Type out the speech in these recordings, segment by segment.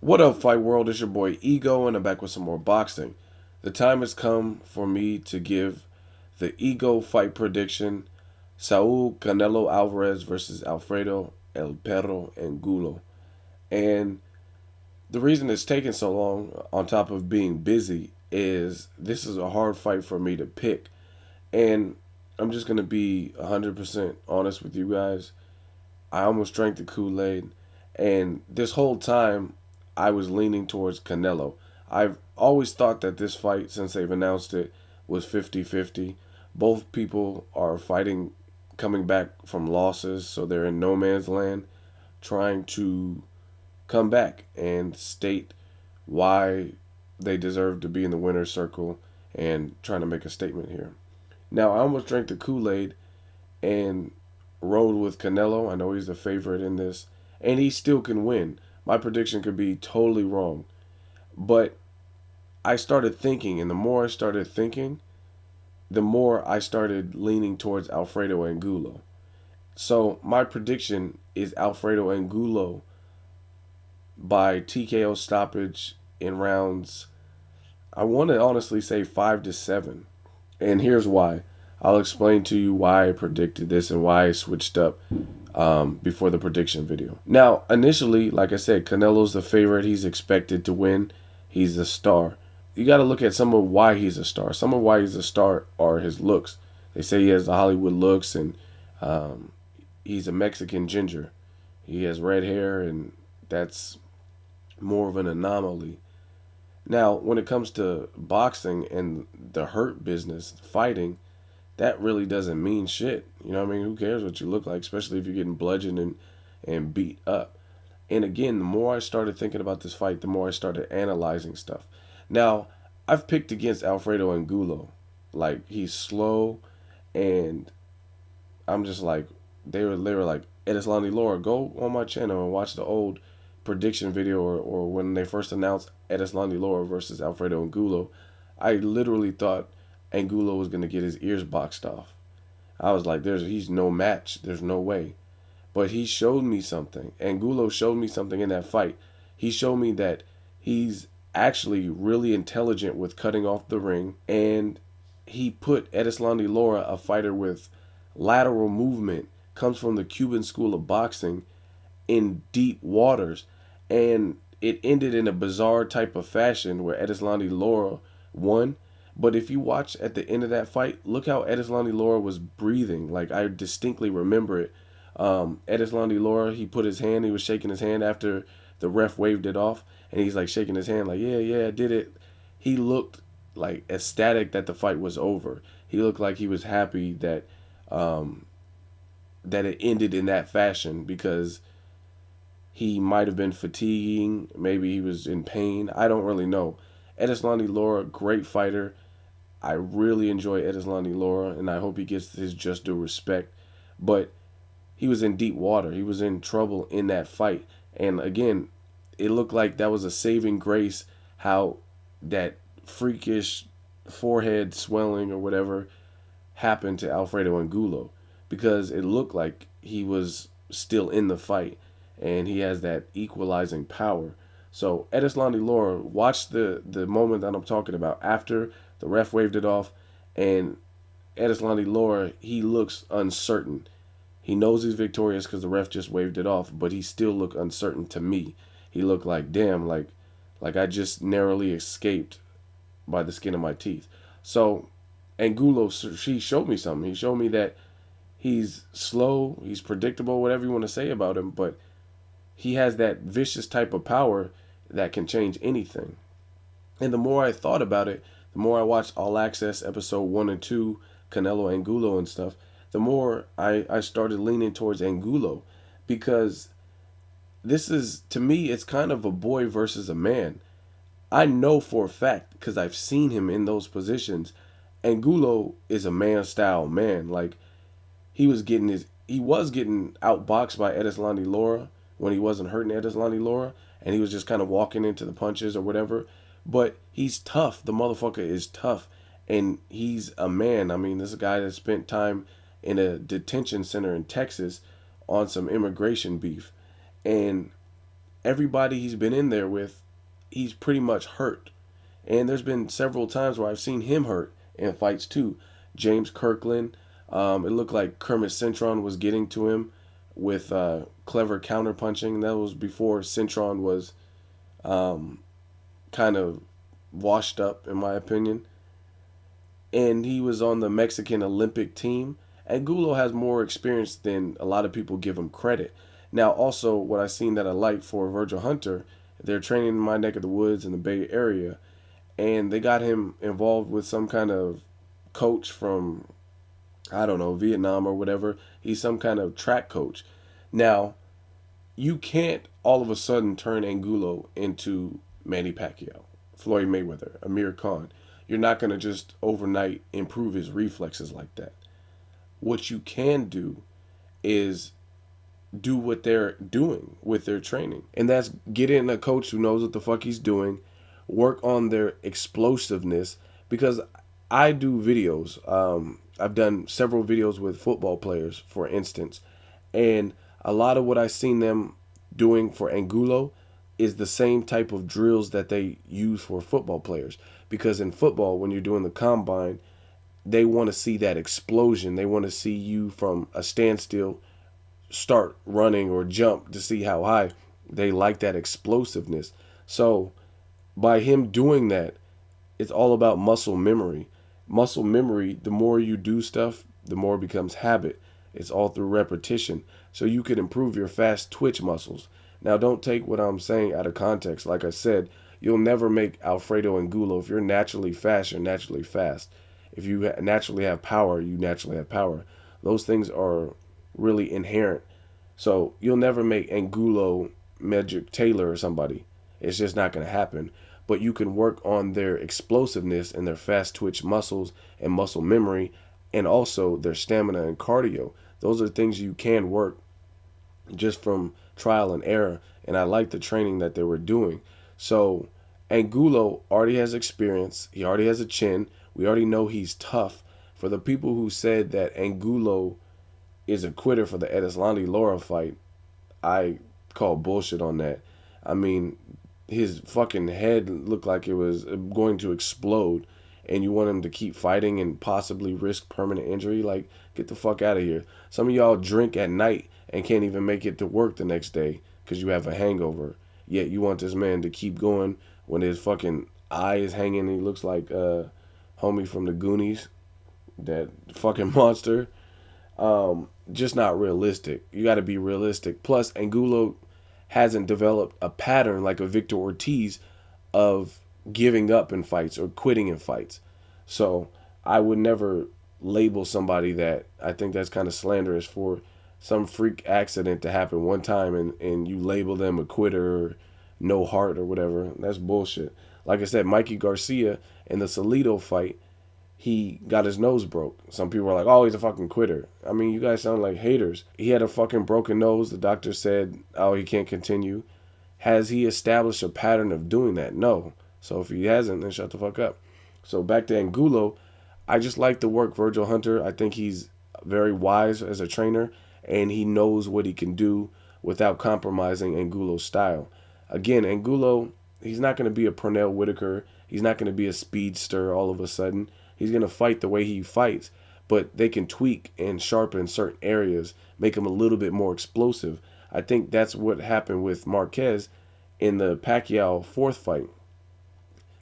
What up, Fight World? It's your boy Ego, and I'm back with some more boxing. The time has come for me to give the Ego fight prediction: Saul Canelo Alvarez versus Alfredo El Perro Angulo. And the reason it's taking so long, on top of being busy, is this is a hard fight for me to pick. And I'm just gonna be 100% honest with you guys. I almost drank the Kool-Aid, and this whole time I was leaning towards Canelo. I've always thought that this fight, since they've announced it, was 50-50. Both people are fighting, coming back from losses, so they're in no man's land, trying to come back and state why they deserve to be in the winner's circle and trying to make a statement here. Now, I almost drank the Kool-Aid and rode with Canelo. I know he's the favorite in this, and he still can win. My prediction could be totally wrong, but I started thinking, and the more I started thinking, the more I started leaning towards Alfredo Angulo. So my prediction is Alfredo Angulo by TKO stoppage in rounds. I want to honestly say 5-7, and here's why. I'll explain to you why I predicted this and why I switched up before the prediction video. Now, initially, like I said, Canelo's the favorite. He's expected to win. He's the star. You got to look at some of why he's a star. Some of why he's a star are his looks. They say he has the Hollywood looks, and he's a Mexican ginger. He has red hair, and that's more of an anomaly. Now, when it comes to boxing and the hurt business, fighting, that really doesn't mean shit. You know what I mean? Who cares what you look like, especially if you're getting bludgeoned and beat up. And again, the more I started thinking about this fight, the more I started analyzing stuff. Now, I've picked against Alfredo Angulo. Like, he's slow, and I'm just like, they were like, Edislandi Laura, go on my channel and watch the old prediction video, or when they first announced Edislandi Laura versus Alfredo Angulo. I literally thought Angulo was gonna get his ears boxed off. I was like, he's no match. There's no way. But he showed me something. Angulo showed me something in that fight. He showed me that he's actually really intelligent with cutting off the ring, and he put Edislandi Laura, a fighter with lateral movement, comes from the Cuban school of boxing, in deep waters, and it ended in a bizarre type of fashion where Edislandi Laura won. But if you watch at the end of that fight, look how Edislandi Laura was breathing. Like, I distinctly remember it. Edislandi Laura, he was shaking his hand after the ref waved it off, and he's like shaking his hand like, yeah, yeah, I did it. He looked like ecstatic that the fight was over. He looked like he was happy that that it ended in that fashion, because he might have been fatiguing. Maybe he was in pain. I don't really know. Edislandi Laura, great fighter. I really enjoy Edislandi Laura, and I hope he gets his just due respect. But he was in deep water. He was in trouble in that fight. And again, it looked like that was a saving grace, how that freakish forehead swelling or whatever happened to Alfredo Angulo, because it looked like he was still in the fight, and he has that equalizing power. So Edislandi Laura, watch the moment that I'm talking about after the ref waved it off, and Edislandi Laura, he looks uncertain. He knows he's victorious because the ref just waved it off, but he still looked uncertain to me. He looked like, damn, like I just narrowly escaped by the skin of my teeth. So Angulo, she showed me something. He showed me that he's slow, he's predictable, whatever you want to say about him, but he has that vicious type of power that can change anything. And the more I thought about it, the more I watched All Access episode 1 and 2, Canelo Angulo and stuff, the more I started leaning towards Angulo, because this is, to me, it's kind of a boy versus a man. I know for a fact, because I've seen him in those positions, Angulo is a man style man. Like, he was getting outboxed by Edislandi Laura when he wasn't hurting Edislandi Laura, and he was just kind of walking into the punches or whatever. But he's tough. The motherfucker is tough, and he's a man. I mean, this is a guy that spent time in a detention center in Texas on some immigration beef, and everybody he's been in there with, he's pretty much hurt. And there's been several times where I've seen him hurt in fights too. James Kirkland, it looked like Kermit Cintron was getting to him with clever counterpunching. That was before Cintron was kind of washed up, in my opinion. And he was on the Mexican Olympic team. Angulo has more experience than a lot of people give him credit. Now, also, what I seen that I like for Virgil Hunter, they're training in my neck of the woods in the Bay Area, and they got him involved with some kind of coach from, I don't know, Vietnam or whatever. He's some kind of track coach. Now, you can't all of a sudden turn Angulo into Manny Pacquiao, Floyd Mayweather, Amir Khan. You're not going to just overnight improve his reflexes like that. What you can do is do what they're doing with their training. And that's get in a coach who knows what the fuck he's doing, work on their explosiveness. Because I do videos. I've done several videos with football players, for instance. And a lot of what I've seen them doing for Angulo is the same type of drills that they use for football players. Because in football, when you're doing the combine, they want to see that explosion. They want to see you from a standstill start running or jump to see how high. They like that explosiveness. So by him doing that, it's all about muscle memory. Muscle memory, the more you do stuff, the more it becomes habit. It's all through repetition. So you can improve your fast twitch muscles. Now, don't take what I'm saying out of context. Like I said, you'll never make Alfredo Angulo. If you're naturally fast, you're naturally fast. If you naturally have power, you naturally have power. Those things are really inherent. So you'll never make Angulo Medrick Taylor or somebody. It's just not going to happen. But you can work on their explosiveness and their fast twitch muscles and muscle memory, and also their stamina and cardio. Those are things you can work just from trial and error. And I like the training that they were doing. So Angulo already has experience. He already has a chin. We already know he's tough. For the people who said that Angulo is a quitter for the Edeslandi Lara fight, I call bullshit on that. I mean, his fucking head looked like it was going to explode, and you want him to keep fighting and possibly risk permanent injury? Like, get the fuck out of here. Some of y'all drink at night and can't even make it to work the next day because you have a hangover. Yet you want this man to keep going when his fucking eye is hanging and he looks like homie from the Goonies, that fucking monster. Just not realistic. You got to be realistic. Plus, Angulo hasn't developed a pattern like a Victor Ortiz of giving up in fights or quitting in fights. So I would never label somebody that. I think that's kind of slanderous for some freak accident to happen one time and you label them a quitter or no heart or whatever. That's bullshit. Like I said, Mikey Garcia in the Salido fight, he got his nose broke. Some people are like, oh, he's a fucking quitter. I mean, you guys sound like haters. He had a fucking broken nose. The doctor said, oh, he can't continue. Has he established a pattern of doing that? No. So if he hasn't, then shut the fuck up. So back to Angulo, I just like the work Virgil Hunter. I think he's very wise as a trainer, and he knows what he can do without compromising Angulo's style. Again, Angulo, he's not going to be a Pernell Whitaker. He's not going to be a speedster all of a sudden. He's going to fight the way he fights, but they can tweak and sharpen certain areas, make him a little bit more explosive. I think that's what happened with Marquez in the Pacquiao fourth fight.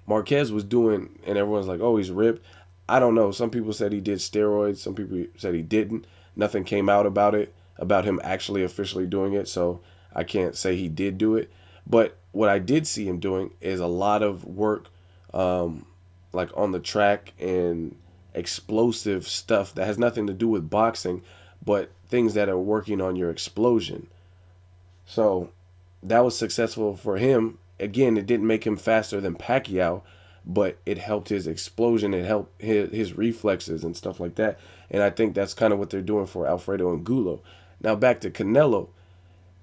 Marquez was doing, and everyone's like, oh, he's ripped. I don't know. Some people said he did steroids. Some people said he didn't. Nothing came out about it, about him actually officially doing it, so I can't say he did do it. But what I did see him doing is a lot of work like on the track and explosive stuff that has nothing to do with boxing, but things that are working on your explosion. So that was successful for him. Again, it didn't make him faster than Pacquiao, but it helped his explosion. It helped his reflexes and stuff like that. And I think that's kind of what they're doing for Alfredo Angulo. Now back to Canelo.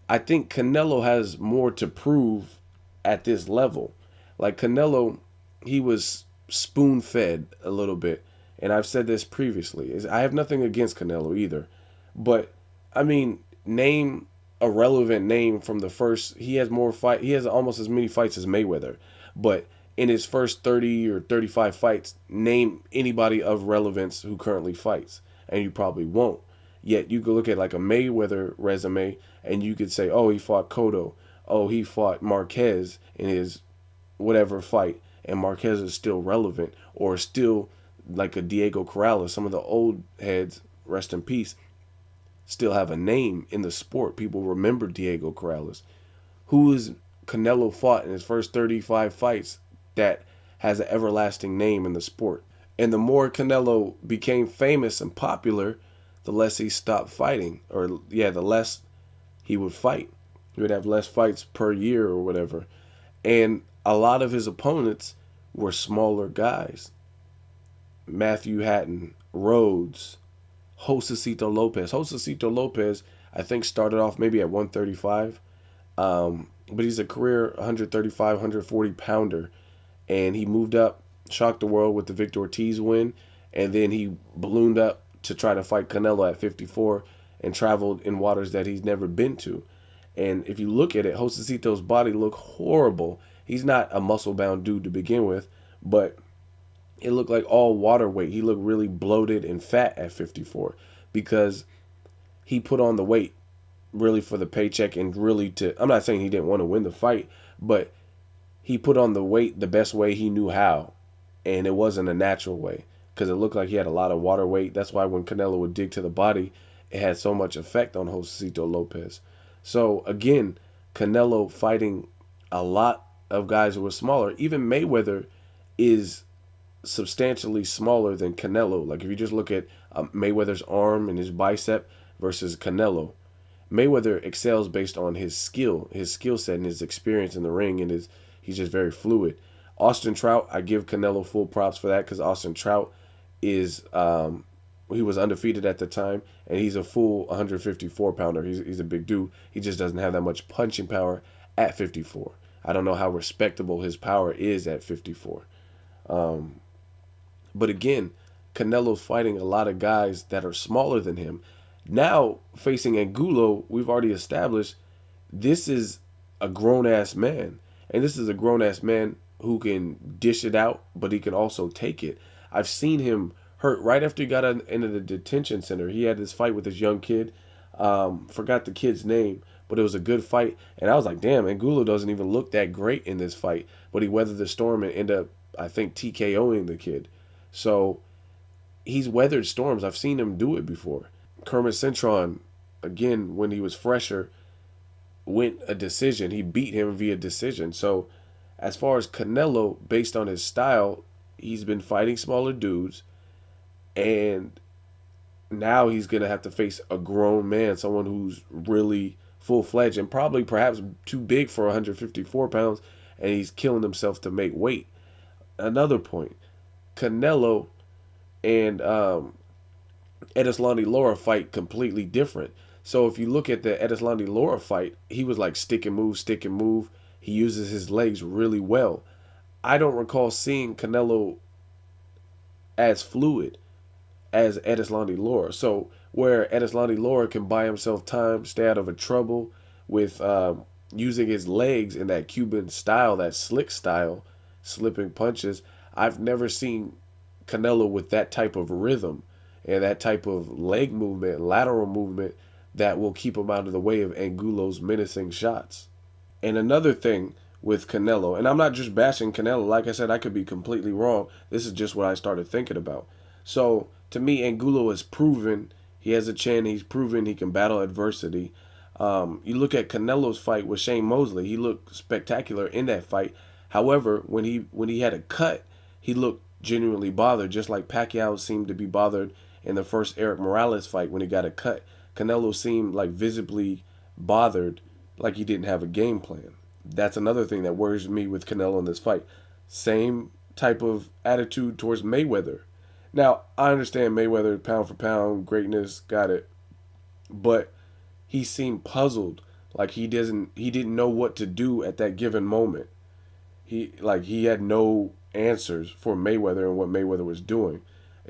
I think Canelo has more to prove at this level. Like Canelo, he was spoon-fed a little bit. And I've said this previously. I have nothing against Canelo either. But, I mean, name a relevant name from the first. He has more fight. He has almost as many fights as Mayweather, but in his first 30 or 35 fights, name anybody of relevance who currently fights, and you probably won't. Yet you could look at like a Mayweather resume, and you could say, oh, he fought Cotto, oh, he fought Marquez in his whatever fight, and Marquez is still relevant, or still like a Diego Corrales. Some of the old heads, rest in peace, still have a name in the sport. People remember Diego Corrales. Who is Canelo fought in his first 35 fights that has an everlasting name in the sport? And the more Canelo became famous and popular, the less he stopped fighting, or yeah, the less he would fight. He would have less fights per year or whatever. And a lot of his opponents were smaller guys. Matthew Hatton, Rhodes, Josecito Lopez. Josecito Lopez, I think, started off maybe at 135, but he's a career 135, 140 pounder, and he moved up, shocked the world with the Victor Ortiz win, and then he ballooned up to try to fight Canelo at 54 and traveled in waters that he's never been to. And if you look at it, Josecito's body looked horrible. He's not a muscle-bound dude to begin with, but it looked like all water weight. He looked really bloated and fat at 54 because he put on the weight really for the paycheck and really to, I'm not saying he didn't want to win the fight, but he put on the weight the best way he knew how, and it wasn't a natural way because it looked like he had a lot of water weight. That's why when Canelo would dig to the body, it had so much effect on Josecito Lopez. So again, Canelo fighting a lot of guys who were smaller. Even Mayweather is substantially smaller than Canelo. Like if you just look at Mayweather's arm and his bicep versus Canelo, Mayweather excels based on his skill set, and his experience in the ring, and he's just very fluid. Austin Trout, I give Canelo full props for that because Austin Trout is he was undefeated at the time, and he's a full 154 pounder. He's a big dude. He just doesn't have that much punching power at 54. I don't know how respectable his power is at 54. But again, Canelo's fighting a lot of guys that are smaller than him. Now, facing Angulo, we've already established this is a grown-ass man. And this is a grown-ass man who can dish it out, but he can also take it. I've seen him hurt right after he got into the detention center. He had this fight with this young kid. Forgot the kid's name, but it was a good fight. And I was like, damn, Angulo doesn't even look that great in this fight. But he weathered the storm and ended up, I think, TKOing the kid. So he's weathered storms. I've seen him do it before. Kermit Cintron, again, when he was fresher, went a decision. He beat him via decision. So as far as Canelo, based on his style, he's been fighting smaller dudes, and now he's going to have to face a grown man, someone who's really full-fledged and probably perhaps too big for 154 pounds, and he's killing himself to make weight. Another point, Canelo and Edeslandi Lara fight completely different. So if you look at the Edeslandi Lara fight, he was like stick and move, stick and move. He uses his legs really well. I don't recall seeing Canelo as fluid as Edeslandi Lara. So where Edeslandi Lara can buy himself time, stay out of a trouble with using his legs in that Cuban style, that slick style, slipping punches, I've never seen Canelo with that type of rhythm and that type of leg movement, lateral movement that will keep him out of the way of Angulo's menacing shots. And another thing with Canelo, and I'm not just bashing Canelo, like I said, I could be completely wrong. This is just what I started thinking about. So to me, Angulo has proven he has a chin. He's proven he can battle adversity. You look at Canelo's fight with Shane Mosley. He looked spectacular in that fight. However, when he had a cut, he looked genuinely bothered, just like Pacquiao seemed to be bothered in the first Eric Morales fight when he got a cut. Canelo seemed like visibly bothered, like he didn't have a game plan. That's another thing that worries me with Canelo in this fight. Same type of attitude towards Mayweather. Now, I understand Mayweather, pound for pound, greatness, got it. But he seemed puzzled, like he didn't know what to do at that given moment. He had no answers for Mayweather and what Mayweather was doing,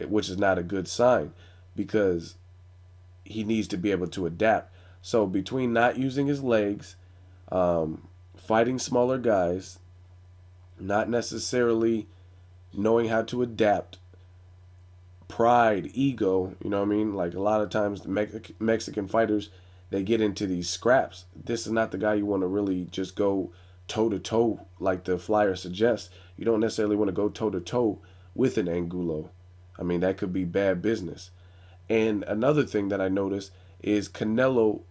which is not a good sign because he needs to be able to adapt. So between not using his legs, fighting smaller guys, not necessarily knowing how to adapt, pride, ego, you know what I mean? Like a lot of times the Mexican fighters, they get into these scraps. This is not the guy you want to really just go toe to toe like the flyer suggests. You don't necessarily want to go toe to toe with an Angulo. I mean, that could be bad business. And another thing that I noticed is Canelo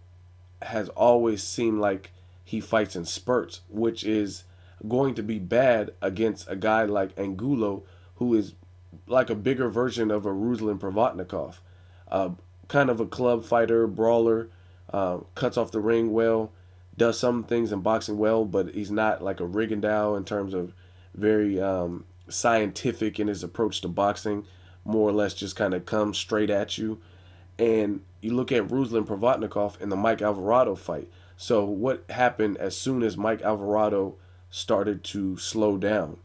has always seemed like he fights in spurts, which is going to be bad against a guy like Angulo, who is like a bigger version of a Ruslan Provodnikov. Kind of a club fighter, brawler, cuts off the ring well, does some things in boxing well, but he's not like a Rigondeaux in terms of very scientific in his approach to boxing. More or less just kind of comes straight at you. And you look at Ruslan Provodnikov in the Mike Alvarado fight. So what happened as soon as Mike Alvarado started to slow down?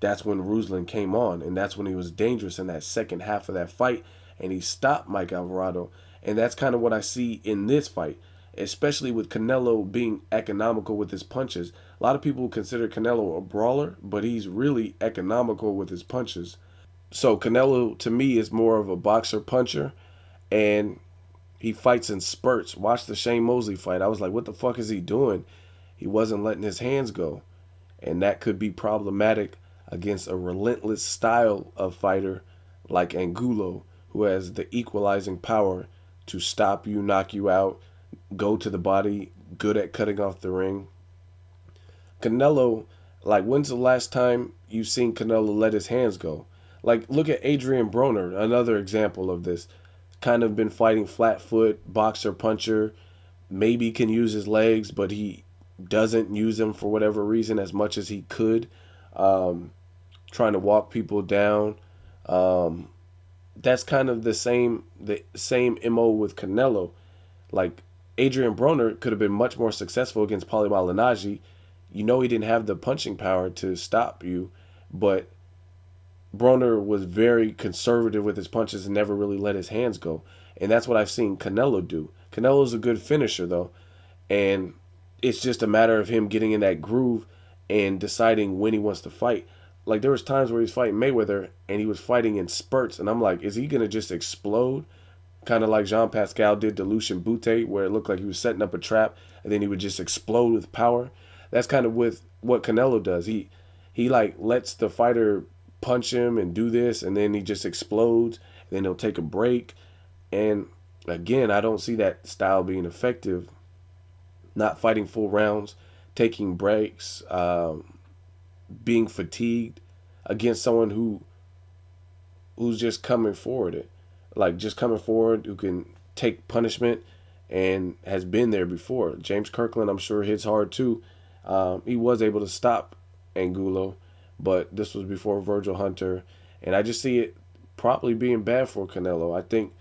That's when Ruslan came on, and that's when he was dangerous in that second half of that fight, and he stopped Mike Alvarado. And that's kind of what I see in this fight, especially with Canelo being economical with his punches. A lot of people consider Canelo a brawler, but he's really economical with his punches. So Canelo, to me, is more of a boxer puncher, and he fights in spurts. Watch the Shane Mosley fight. I was like, what the fuck is he doing? He wasn't letting his hands go. And that could be problematic against a relentless style of fighter like Angulo, who has the equalizing power to stop you, knock you out, go to the body, good at cutting off the ring. Canelo, like, when's the last time you've seen Canelo let his hands go? Like, look at Adrian Broner, another example of this. Kind of been fighting flat foot, boxer, puncher, maybe can use his legs, but he doesn't use them for whatever reason as much as he could. Trying to walk people down. That's kind of the same MO with Canelo. Like Adrian Broner could have been much more successful against Paulie Malignaggi. You know he didn't have the punching power to stop you, but Broner was very conservative with his punches and never really let his hands go. And that's what I've seen Canelo do. Canelo's a good finisher though, and it's just a matter of him getting in that groove and deciding when he wants to fight. Like there was times where he was fighting Mayweather and he was fighting in spurts, and I'm like, is he gonna just explode? Kind of like Jean Pascal did to Lucien Bute, where it looked like he was setting up a trap and then he would just explode with power. That's kind of with what Canelo does. He like lets the fighter punch him and do this, and then he just explodes. And then he'll take a break, and again, I don't see that style being effective. Not fighting full rounds, taking breaks, being fatigued against someone who's just coming forward. Just coming forward, who can take punishment and has been there before. James Kirkland, I'm sure, hits hard too. He was able to stop Angulo, but this was before Virgil Hunter, and I just see it probably being bad for Canelo. I think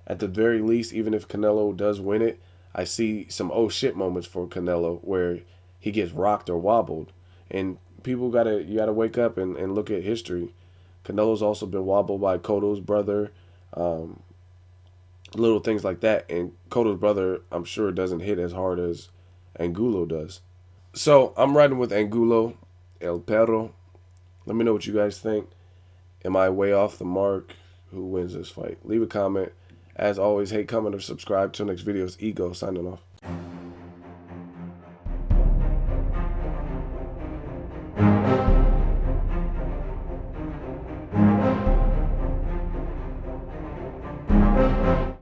at the very least, even if Canelo does win it, I see some oh shit moments for Canelo where he gets rocked or wobbled. And you gotta wake up and look at history. Canelo's also been wobbled by Cotto's brother, little things like that. And Cotto's brother, I'm sure, doesn't hit as hard as Angulo does. So I'm riding with Angulo, El Perro. Let me know what you guys think. Am I way off the mark? Who wins this fight? Leave a comment. As always, hate, comment, or subscribe. Till next video, it's Ego signing off.